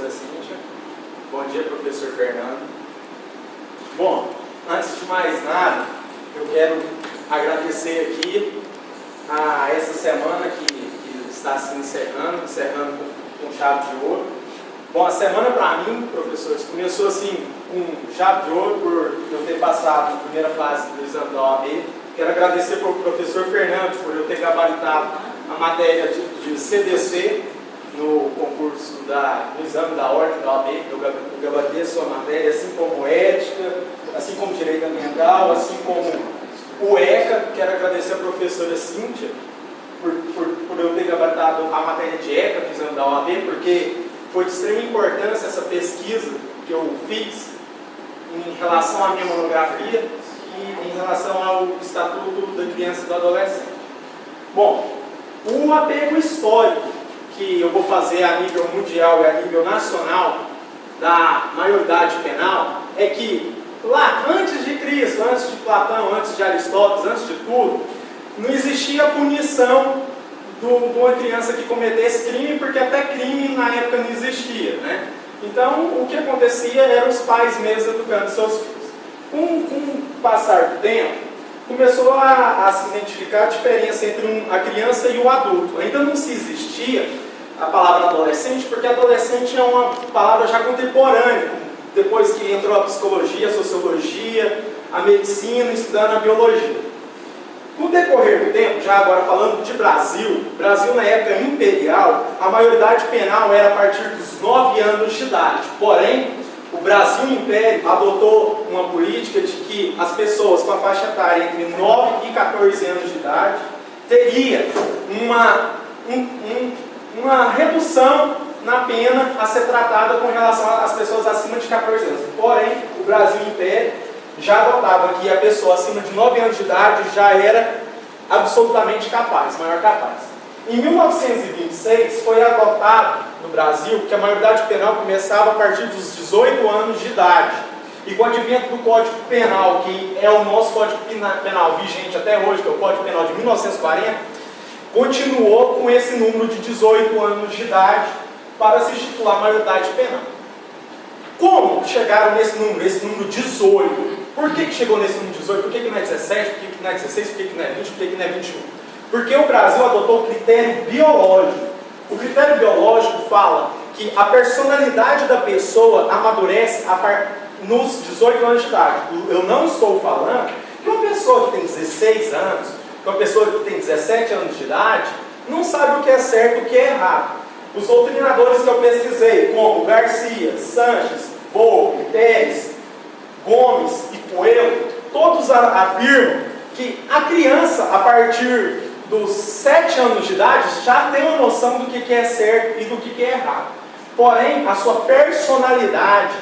professora Cíntia. Bom dia, professor Fernando. Bom, antes de mais nada, eu quero agradecer aqui a essa semana que está se encerrando com chave de ouro. Bom, a semana para mim, professores, começou assim com chave de ouro por eu ter passado na primeira fase do exame da OAB. Quero agradecer para o professor Fernando por eu ter gabaritado a matéria de CDC no concurso no exame da ordem da OAB. Eu gabaritei a sua matéria, assim como ética, assim como direito ambiental, assim como o ECA. Quero agradecer a professora Cíntia por eu ter gabaritado a matéria de ECA no exame da OAB, porque foi de extrema importância essa pesquisa que eu fiz em relação à minha monografia e em relação ao Estatuto da Criança e do Adolescente. Bom, o apego histórico que eu vou fazer a nível mundial e a nível nacional da maioridade penal é que lá, antes de Cristo, antes de Platão, antes de Aristóteles, antes de tudo, não existia punição de uma criança que cometesse crime, porque até crime na época não existia, né? Então, o que acontecia eram os pais mesmo educando seus filhos. Com o passar do tempo, começou a se identificar a diferença entre a criança e o adulto. Ainda não se existia a palavra adolescente, porque adolescente é uma palavra já contemporânea, depois que entrou a psicologia, a sociologia, a medicina, estudando a biologia. No decorrer do tempo, já agora falando de Brasil na época imperial, a maioridade penal era a partir dos 9 anos de idade. Porém, o Brasil Império adotou uma política de que as pessoas com a faixa etária entre 9 e 14 anos de idade teria uma redução na pena a ser tratada com relação às pessoas acima de 14 anos. Porém, o Brasil Império já adotava que a pessoa acima de 9 anos de idade já era absolutamente capaz, maior capaz. Em 1926 foi adotado no Brasil que a maioridade penal começava a partir dos 18 anos de idade. E com o advento do Código Penal, que é o nosso Código Penal vigente até hoje, que é o Código Penal de 1940, continuou com esse número de 18 anos de idade para se estipular a maioridade penal. Como chegaram nesse número 18? Por que chegou nesse número 18? Por que não é 17? Por que não é 16? Por que não é 20? Por que não é 21? Porque o Brasil adotou o critério biológico. O critério biológico fala que a personalidade da pessoa amadurece nos 18 anos de idade. Eu não estou falando que uma pessoa que tem 16 anos, que uma pessoa que tem 17 anos de idade, não sabe o que é certo e o que é errado. Os doutrinadores que eu pesquisei, como Garcia, Sanches, Volpe, Pérez, Gomes e Coelho, todos afirmam que a criança, a partir dos 7 anos de idade, já tem uma noção do que é certo e do que é errado. Porém, a sua personalidade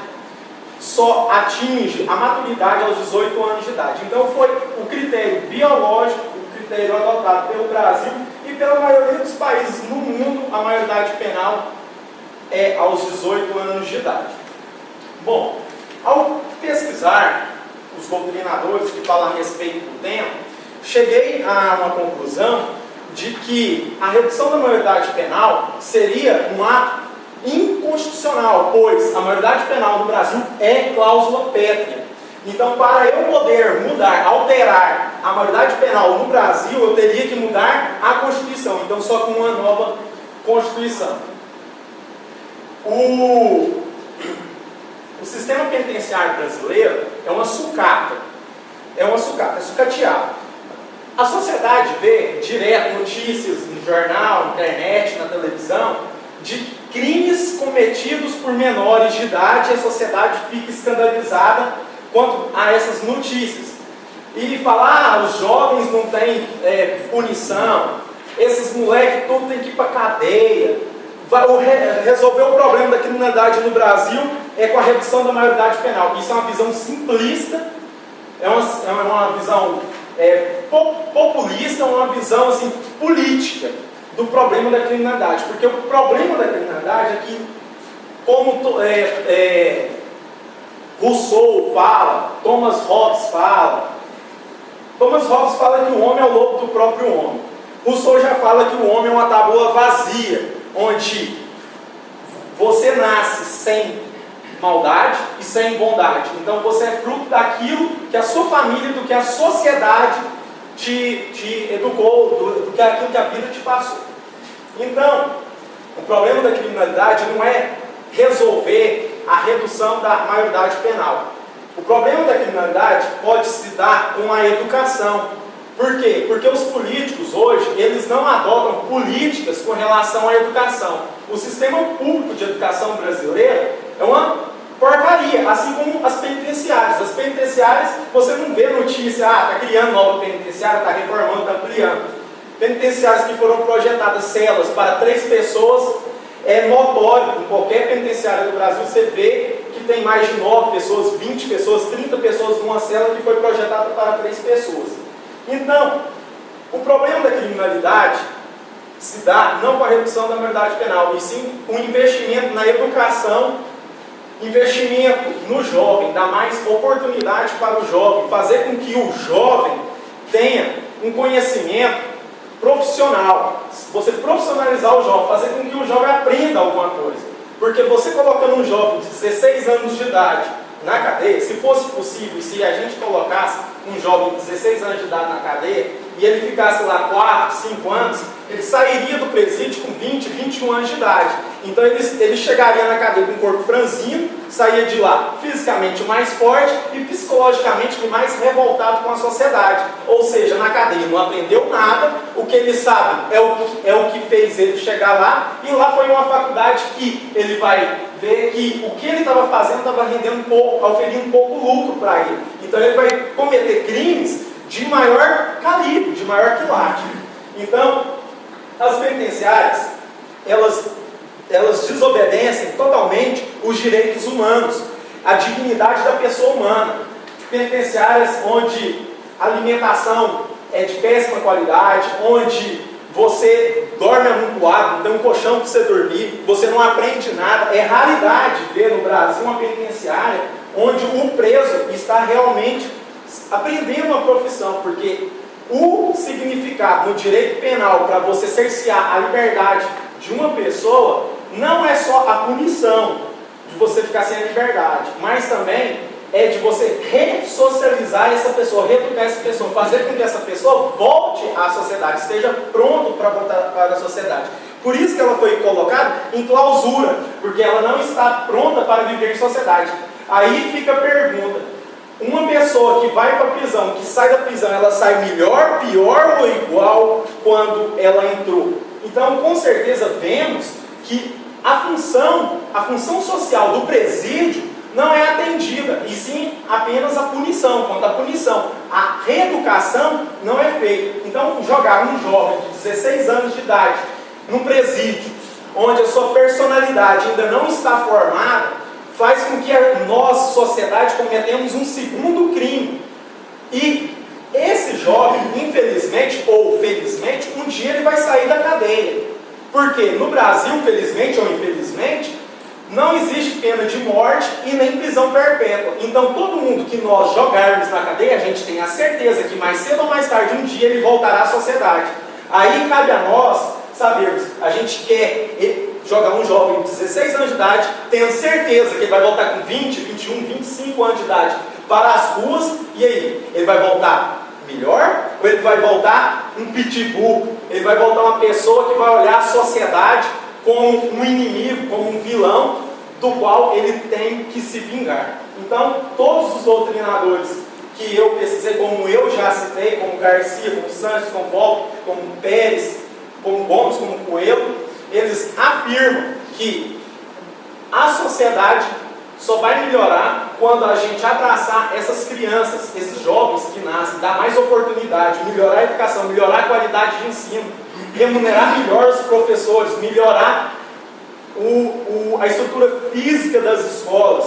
só atinge a maturidade aos 18 anos de idade. Então foi o critério biológico, o critério adotado pelo Brasil e pela maioria dos países no mundo, a maioridade penal é aos 18 anos de idade. Bom, ao pesquisar os doutrinadores que falam a respeito do tema, cheguei a uma conclusão de que a redução da maioridade penal seria um ato inconstitucional, pois a maioridade penal no Brasil é cláusula pétrea. Então, para eu poder mudar, alterar a maioridade penal no Brasil, eu teria que mudar a Constituição. Então, só com uma nova Constituição. O sistema penitenciário brasileiro é uma sucata. É sucateado. A sociedade vê direto notícias no jornal, na internet, na televisão, de crimes cometidos por menores de idade e a sociedade fica escandalizada quanto a essas notícias. E fala, os jovens não têm punição, esses moleques todos têm que ir para a cadeia. Resolver o problema da criminalidade no Brasil é com a redução da maioridade penal. Isso é uma visão simplista, é uma visão populista, uma visão assim, política do problema da criminalidade. Porque o problema da criminalidade é que, como Rousseau fala, Thomas Hobbes fala que o homem é o lobo do próprio homem. Rousseau já fala que o homem é uma tábua vazia, onde você nasce sem maldade e sem bondade. Então você é fruto daquilo que a sua família, do que a sociedade te educou, do que aquilo que a vida te passou. Então, o problema da criminalidade não é resolver a redução da maioridade penal. O problema da criminalidade pode se dar com a educação. Por quê? Porque os políticos hoje, eles não adotam políticas com relação à educação. O sistema público de educação brasileiro é uma porcaria, assim como as penitenciárias. As penitenciárias, você não vê notícia, está criando nova penitenciária, está reformando, está ampliando. Penitenciárias que foram projetadas celas para 3 pessoas, é notório, em qualquer penitenciária do Brasil, você vê que tem mais de 9 pessoas, 20 pessoas, 30 pessoas numa cela que foi projetada para 3 pessoas. Então, o problema da criminalidade se dá não com a redução da maioridade penal, e sim com investimento na educação, investimento no jovem, dar mais oportunidade para o jovem, fazer com que o jovem tenha um conhecimento profissional. Você profissionalizar o jovem, fazer com que o jovem aprenda alguma coisa. Porque você colocando um jovem de 16 anos de idade na cadeia, se fosse possível, se a gente colocasse um jovem de 16 anos de idade na cadeia, e ele ficasse lá 4, 5 anos, ele sairia do presídio com 20, 21 anos de idade. Então ele chegaria na cadeia com um corpo franzino, saía de lá fisicamente mais forte e psicologicamente mais revoltado com a sociedade. Ou seja, na cadeia não aprendeu nada, o que ele sabe é o que fez ele chegar lá, e lá foi uma faculdade que ele vai ver que o que ele estava fazendo estava rendendo um pouco, oferindo um pouco lucro para ele. Então ele vai cometer crimes de maior calibre, de maior quilate. Então, as penitenciárias, elas desobedecem totalmente os direitos humanos, a dignidade da pessoa humana. Penitenciárias onde a alimentação é de péssima qualidade, onde você dorme amontoado, não tem um colchão para você dormir, você não aprende nada. É raridade ver no Brasil uma penitenciária onde o preso está realmente aprendendo uma profissão, porque o significado no direito penal para você cercear a liberdade de uma pessoa não é só a punição de você ficar sem a liberdade, mas também é de você ressocializar essa pessoa, reeducar essa pessoa, fazer com que essa pessoa volte à sociedade, esteja pronto para voltar para a sociedade. Por isso que ela foi colocada em clausura, porque ela não está pronta para viver em sociedade. Aí fica a pergunta: uma pessoa que vai para a prisão, que sai da prisão, ela sai melhor, pior ou igual quando ela entrou? Então, com certeza, vemos que a função social do presídio não é atendida, e sim apenas a punição. Quanto à punição, a reeducação não é feita. Então, jogar um jovem de 16 anos de idade num presídio, onde a sua personalidade ainda não está formada, faz com que nós, sociedade, cometemos um segundo crime. E esse jovem, infelizmente ou felizmente, um dia ele vai sair da cadeia. Porque no Brasil, felizmente ou infelizmente, não existe pena de morte e nem prisão perpétua. Então todo mundo que nós jogarmos na cadeia, a gente tem a certeza que mais cedo ou mais tarde, um dia ele voltará à sociedade. Aí cabe a nós sabermos, a gente quer jogar um jovem de 16 anos de idade, tendo certeza que ele vai voltar com 20, 21, 25 anos de idade para as ruas, e aí? Ele vai voltar melhor? Ou ele vai voltar um pitbull? Ele vai voltar uma pessoa que vai olhar a sociedade como um inimigo, como um vilão, do qual ele tem que se vingar. Então, todos os doutrinadores que eu pesquisei, como eu já citei, como Garcia, como Santos, como Volta, como Pérez, como Gomes, como Coelho, eles afirmam que a sociedade só vai melhorar quando a gente abraçar essas crianças, esses jovens que nascem, dar mais oportunidade, melhorar a educação, melhorar a qualidade de ensino, remunerar melhor os professores, melhorar a estrutura física das escolas,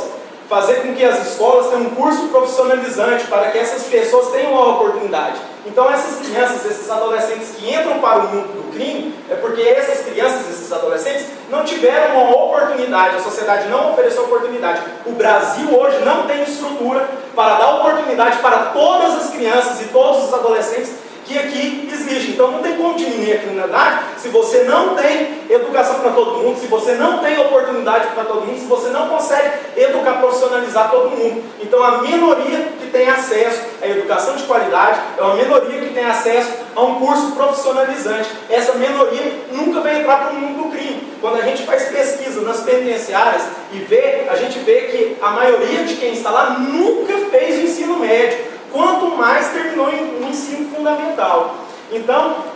fazer com que as escolas tenham um curso profissionalizante para que essas pessoas tenham uma oportunidade. Então essas crianças, esses adolescentes que entram para o mundo do crime, é porque essas crianças, esses adolescentes, não tiveram uma oportunidade, a sociedade não ofereceu oportunidade. O Brasil hoje não tem estrutura para dar oportunidade para todas as crianças e todos os adolescentes que aqui existem. Então não tem como diminuir a criminalidade se você não tem educação para todo mundo, se você não tem oportunidade para todo mundo, se você não consegue educar, profissionalizar todo mundo. Então a minoria que tem acesso à educação de qualidade é uma minoria que tem acesso a um curso profissionalizante. Essa minoria nunca vai entrar para o mundo do crime. Quando a gente faz pesquisa nas penitenciárias a gente vê que a maioria de quem está lá nunca fez o ensino médio, quanto mais terminou o ensino fundamental. Então,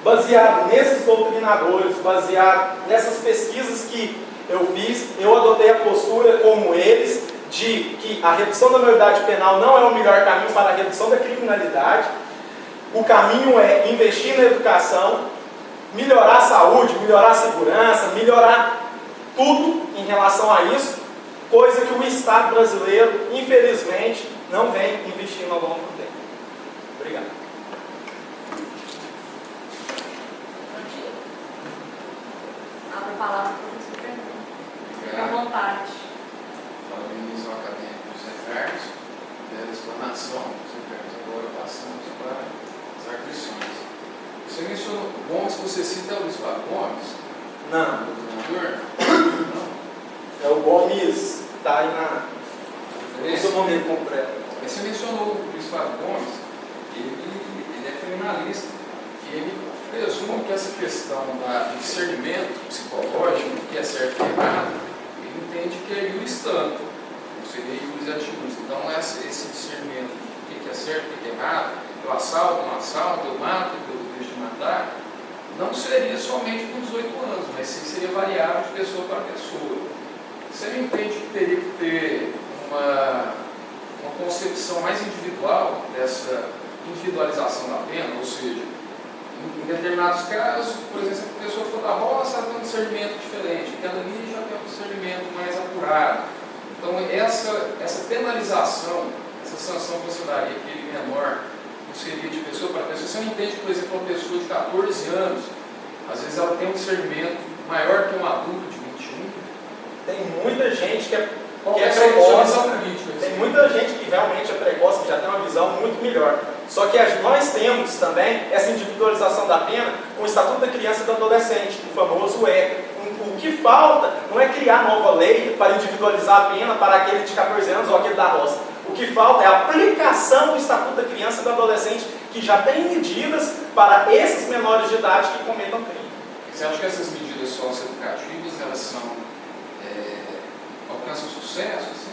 baseado nesses doutrinadores, baseado nessas pesquisas que eu fiz, eu adotei a postura como eles, de que a redução da maioridade penal não é o melhor caminho para a redução da criminalidade. O caminho é investir na educação, melhorar a saúde, melhorar a segurança, melhorar tudo em relação a isso, coisa que o Estado brasileiro, infelizmente, não vem investindo ao longo do tempo. Obrigado. Abra a palavra para o professor Fernando. Fique à vontade. Parabenizo o acadêmico José Carlos pela explanação. José Carlos, agora passamos para as arguições. Você mencionou Gomes, você cita o Luiz Flávio Gomes? Não. O governador? Não. É o Gomes, está aí no seu momento completo. Mas você mencionou o Luiz Flávio Gomes, ele é criminalista, e ele presume que essa questão do discernimento psicológico, do que é certo e errado, ele entende que é ius tanto, seria ius ativus. Então, esse discernimento do que é certo e o que é errado, eu assalto, não assalto, eu mato, eu deixo de matar, não seria somente com 18 anos, mas sim seria variável de pessoa para pessoa. Você não entende que teria que ter uma concepção mais individual dessa individualização da pena, ou seja, em determinados casos, por exemplo, se a pessoa for da roça, ela tem um discernimento diferente, aquela ali já tem um discernimento mais apurado. Então, essa penalização, essa sanção que você daria, aquele menor, não seria de pessoa para pessoa. Você não entende, por exemplo, uma pessoa de 14 anos, às vezes ela tem um discernimento maior que um adulto de 21. Tem muita gente que é precoce. Tem muita gente que realmente é precoce, que já tem uma visão muito melhor. Só que nós temos também essa individualização da pena com o Estatuto da Criança e do Adolescente, o famoso ECA. O que falta não é criar nova lei para individualizar a pena para aquele de 14 anos ou aquele da roça. O que falta é a aplicação do Estatuto da Criança e do Adolescente, que já tem medidas para esses menores de idade que cometam crime. Você acha que essas medidas socioeducativas, elas alcançam sucesso? Assim?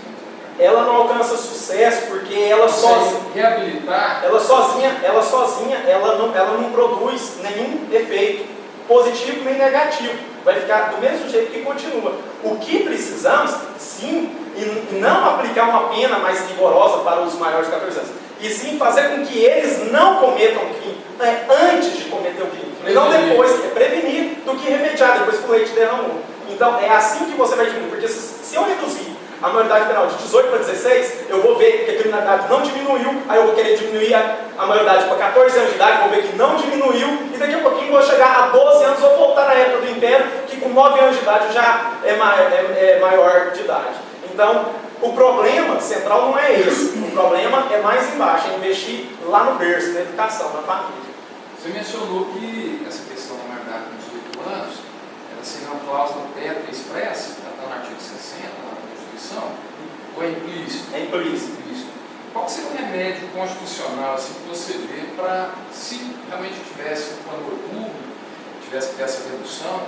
Ela não alcança sucesso porque ela sozinha, reabilitar, ela sozinha, ela não produz nenhum efeito positivo nem negativo. Vai ficar do mesmo jeito que continua. O que precisamos, sim, e não aplicar uma pena mais rigorosa para os maiores de 14 anos, e sim fazer com que eles não cometam o crime antes de cometer o crime. E não depois, é prevenir do que remediar, depois que o leite derramou. Então é assim que você vai diminuir, porque se eu reduzir a maioridade penal de 18 para 16, eu vou ver que a criminalidade não diminuiu, aí eu vou querer diminuir a maioridade para 14 anos de idade, vou ver que não diminuiu, e daqui a pouquinho vou chegar a 12 anos, vou voltar na época do Império, que com 9 anos de idade já é maior de idade. Então, o problema central não é esse, o problema é mais embaixo, é investir lá no berço, na educação, na família. Você mencionou que essa questão da maioridade com 18 anos, ela seria uma cláusula pétrea expressa, está no artigo 60, na Constituição, ou é implícito? É implícito. Qual seria o remédio constitucional assim, que você vê para, se realmente tivesse um plano público, tivesse que ter essa redução,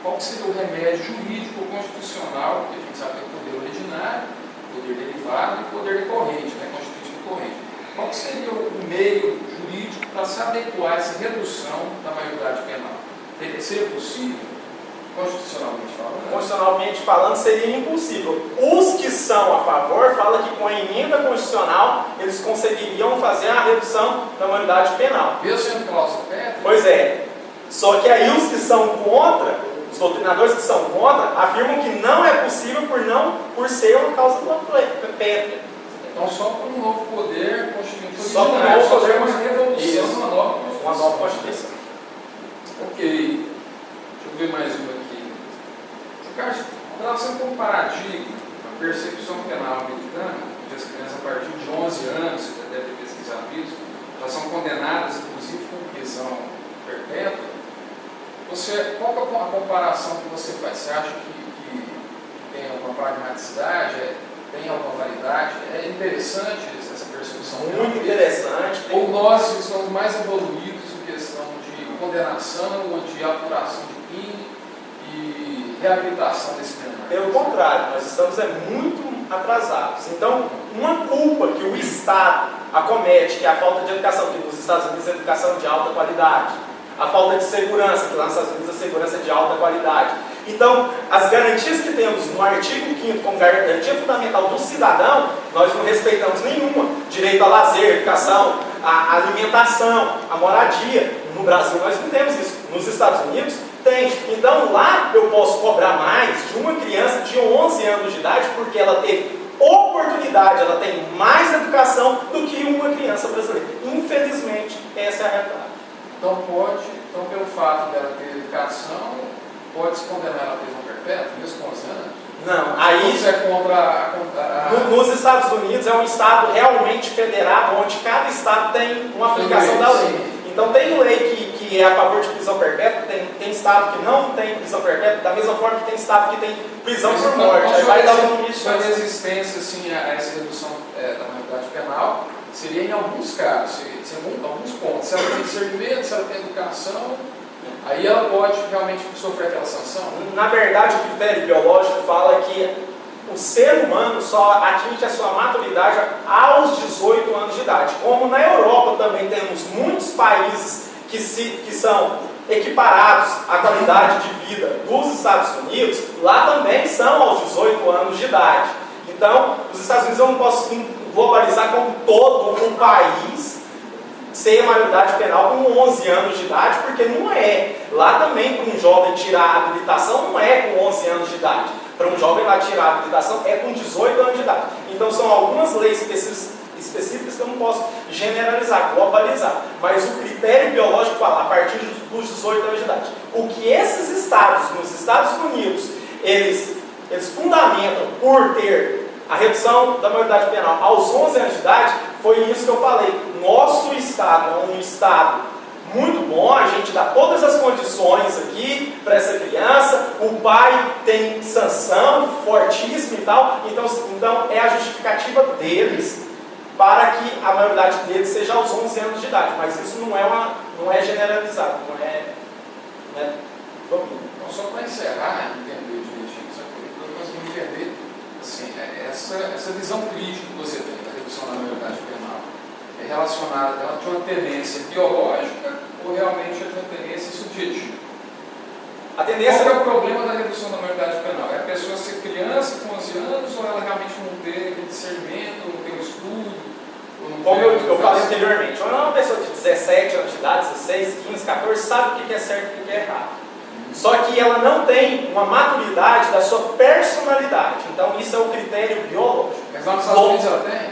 qual seria o remédio jurídico ou constitucional, que a gente sabe que é o poder originário, poder derivado e poder decorrente, né, constituinte decorrente. Qual seria o meio jurídico para se adequar a essa redução da maioridade penal? Seria possível, constitucionalmente falando? Constitucionalmente falando, seria impossível. Os que são a favor falam que com a emenda constitucional eles conseguiriam fazer a redução da maioridade penal. Mesmo sendo cláusula pétrea? Pois é. Só que aí os que são contra, os doutrinadores que são contra, afirmam que não é possível por ser uma cláusula pétrea. Então, só com um novo poder constituinte só com um novo poder uma revolução, isso, uma nova Constituição. Ok. Deixa eu ver mais uma aqui. Carlos, em relação com o paradigma, a persecução penal americana, onde as crianças a partir de 11 anos, você já deve ter pesquisado isso, já são condenadas, inclusive com prisão perpétua. a comparação que você faz, você acha que tem alguma pragmaticidade, tem alguma validade? É interessante essa percepção? Muito interessante. Ou nós somos mais evoluídos em questão de condenação, ou de apuração de crime e reabilitação desse menor? Pelo contrário, nós estamos muito atrasados. Então, uma culpa que o Estado acomete, que é a falta de educação, que nos Estados Unidos é educação de alta qualidade, a falta de segurança, que lá nos Estados Unidos a segurança é de alta qualidade. Então, as garantias que temos no artigo 5º como garantia fundamental do cidadão, nós não respeitamos nenhuma. Direito a lazer, educação, a alimentação, a moradia. No Brasil nós não temos isso. Nos Estados Unidos tem. Então lá eu posso cobrar mais de uma criança de 11 anos de idade porque ela teve oportunidade, ela tem mais educação do que uma criança brasileira. Infelizmente, essa é a realidade. Então pelo fato dela ter educação, pode-se condenar ela à prisão perpétua, mesmo com 11 anos? Não, aí isso é contra nos Estados Unidos é um estado realmente federado, onde cada estado tem uma aplicação da lei. Então tem lei que é a favor de prisão perpétua, tem estado que não tem prisão perpétua, da mesma forma que tem estado que tem prisão por morte. Aí vai dar um limite. Sua resistência assim, a essa redução da maioridade penal seria em alguns casos, em alguns pontos. Se ela tem discernimento, se ela tem educação, aí ela pode realmente sofrer aquela sanção? Na verdade, o critério biológico fala que o ser humano só atinge a sua maturidade aos 18 anos de idade. Como na Europa também temos muitos países que são equiparados à qualidade de vida dos Estados Unidos, lá também são aos 18 anos de idade. Então, os Estados Unidos eu não posso globalizar como todo um país sem a maioridade penal com 11 anos de idade, porque não é. Lá também, para um jovem tirar a habilitação, não é com 11 anos de idade. Para um jovem lá tirar a habilitação, é com 18 anos de idade. Então, são algumas leis específicas que eu não posso generalizar, globalizar. Mas o critério biológico fala a partir dos 18 anos de idade. O que esses estados, nos Estados Unidos, eles fundamentam por ter a redução da maioridade penal aos 11 anos de idade, foi isso que eu falei. Nosso estado é um estado muito bom, a gente dá todas as condições aqui para essa criança, o pai tem sanção fortíssima e tal, então é a justificativa deles para que a maioridade deles seja aos 11 anos de idade, mas isso não é generalizado, não é domínio. Então, só para encerrar, entender direitinho, só que nós vamos entender assim, essa visão crítica que você tem da redução da maioridade penal. É relacionada a uma tendência biológica ou realmente a uma tendência subjetiva? A tendência... Qual é o problema da redução da maioridade penal? É a pessoa ser criança com 11 anos ou ela realmente não ter discernimento, não ter um estudo? Como eu falei anteriormente, uma pessoa de 17 anos de idade, 16, 15, 14, sabe o que é certo e o que é errado. Só que ela não tem uma maturidade da sua personalidade. Então isso é o critério biológico. Mas lá nos Estados Unidos ela tem?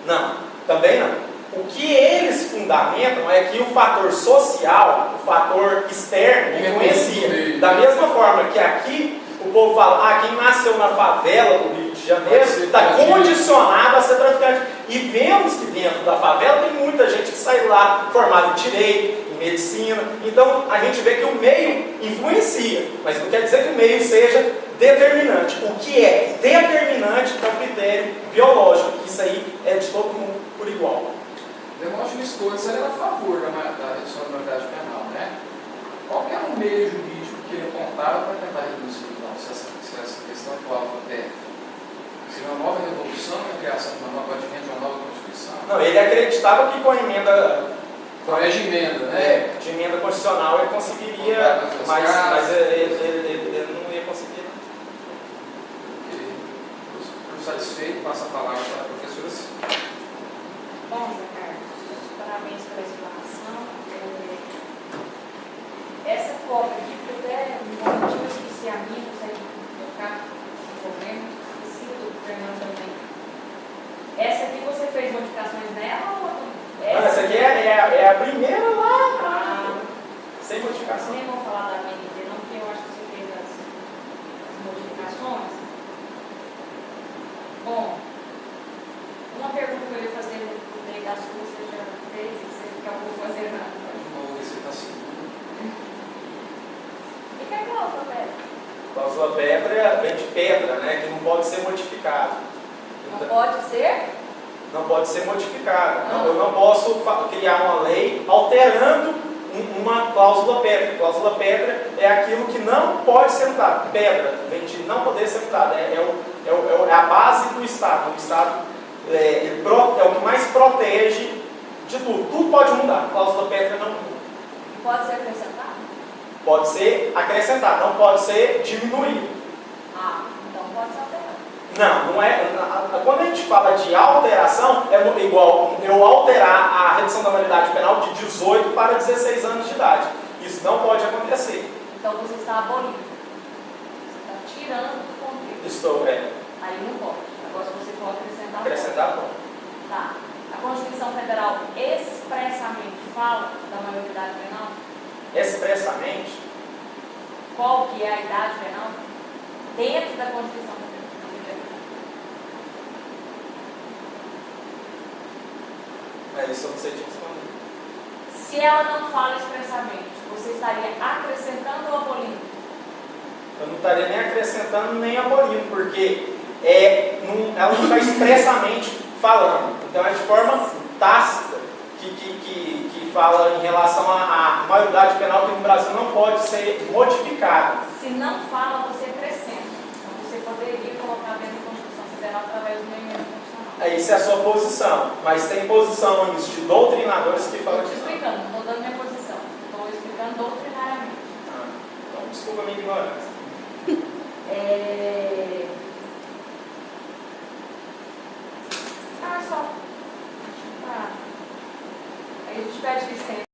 Não. Também não. O que eles fundamentam é que o fator social, o fator externo, influencia. Da mesma forma que aqui o povo fala, quem nasceu na favela do Rio de Janeiro está condicionado a ser traficante. E vemos que dentro da favela tem muita gente que sai lá formada em direito, em medicina. Então a gente vê que o meio influencia, mas não quer dizer que o meio seja determinante. O que é determinante é o critério biológico, que isso aí é de todo mundo por igual. Demóstenes Coates era a favor da redução da maioridade penal, né? Qual que era o meio jurídico que ele apontava para tentar reduzir se essa questão atual do TF? Seria uma nova revolução, a criação de uma nova Constituição? Não, ele acreditava que com a emenda... Colégio de emenda, né? De emenda constitucional ele conseguiria, mas ele não ia conseguir. Estou satisfeito, passa a palavra para a professora Silvia. Bom, Zé Carlos, parabéns pela explanação. Essa cobra aqui, porque até no momento eu esqueci a minha, não sei tocar o governo, esqueci do Fernando também. Essa aqui você fez modificações nela ou essa aqui é a primeira lá, sem modificação. Nem vou falar da BNT não, porque eu acho que você fez as modificações. Bom, uma pergunta que eu ia fazer no meio das coisas você já fez e você acabou fazendo nada. De novo, você está seguro. Cláusula pétrea vem de pedra, né? Que não pode ser modificado. Não pode ser? Não pode ser modificada. Eu não posso criar uma lei alterando uma cláusula pétrea. Cláusula pétrea é aquilo que não pode ser mudado. Pedra vem de não poder ser mudado. É a base do Estado. O Estado é o que mais protege de tudo. Tudo pode mudar. Cláusula pétrea não muda. E pode ser acrescentado? Pode ser acrescentado, não pode ser diminuído. Então pode ser alterado. Não é. Quando a gente fala de alteração, é igual eu alterar a redução da maioridade penal de 18 para 16 anos de idade. Isso não pode acontecer. Então você está abolindo. Você está tirando do contexto. Estou, Aí não pode. Agora se você for acrescentar. Acrescentar, pode. Tá. A Constituição Federal expressamente fala da maioridade penal? Expressamente. Qual que é a idade penal? Dentro da Constituição Federal. Isso eu não sei te responder. Se ela não fala expressamente, você estaria acrescentando ou abolindo? Eu não estaria nem acrescentando nem abolindo, porque ela não está expressamente falando. Então é de forma tácita que fala em relação à maioridade penal que no Brasil não pode ser modificada. Se não fala, você acrescenta. Então você poderia colocar dentro da Constituição Federal através do meio constitucional. Isso é a sua posição, mas tem posições de doutrinadores que falam que não.